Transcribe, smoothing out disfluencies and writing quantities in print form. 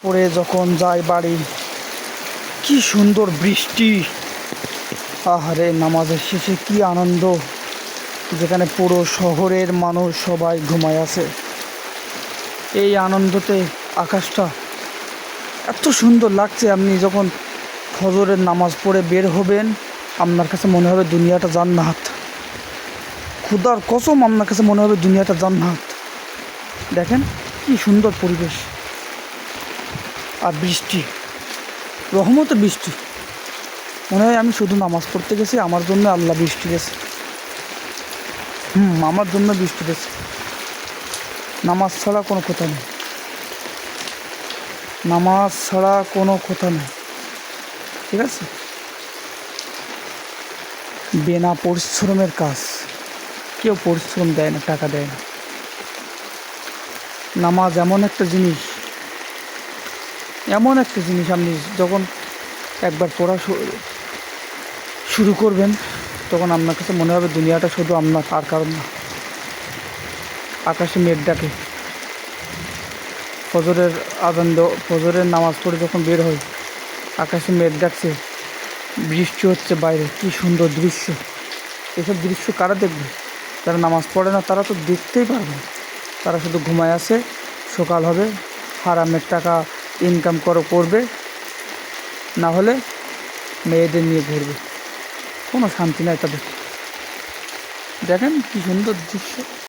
পরে যখন যাই বাড়ি, কি সুন্দর বৃষ্টি। আহারে, নামাজের শেষে কি আনন্দ, যেখানে পুরো শহরের মানুষ সবাই ঘুমায় আছে। এই আনন্দতে আকাশটা এত সুন্দর লাগছে। আপনি যখন ফজরের নামাজ পড়ে বের হবেন, আপনার কাছে মনে হবে দুনিয়াটা জান্নাত। খোদার কসম, আপনার কাছে মনে হবে দুনিয়াটা জান্নাত। দেখেন কি সুন্দর পরিবেশ, আর বৃষ্টি, রহমতের বৃষ্টি। মনে হয় আমি শুধু নামাজ পড়তে গেছি, আমার জন্য আল্লাহ বৃষ্টি গেছে। আমার জন্য বৃষ্টি গেছে। নামাজ ছাড়া কোনো কথা নেই, নামাজ ছাড়া কোনো কথা নেই, ঠিক আছে? বিনা পরিশ্রমের কাজ, কেউ পরিশ্রম দেয় না, টাকা দেয় না। নামাজ এমন একটা জিনিস, আপনি যখন একবার পড়া শুরু করবেন, তখন আপনার কাছে মনে হবে দুনিয়াটা শুধু আপনার, আর কারণ না। আকাশে মেঘ ডাকে, ফজরের নামাজ পড়ে যখন বের হয়, আকাশে মেঘ ডাকছে, বৃষ্টি হচ্ছে বাইরে, কি সুন্দর দৃশ্য। এসব দৃশ্য কারা দেখবে? যারা নামাজ পড়ে না তারা তো দেখতেই পারবে না। তারা শুধু ঘুমায় আছে। সকাল হবে, হারামের টাকা ইনকাম করবে, না হলে মেয়েদের নিয়ে ঘুরবে। কোনো শান্তি নাই তাদের। দেখেন কি সুন্দর দৃশ্য।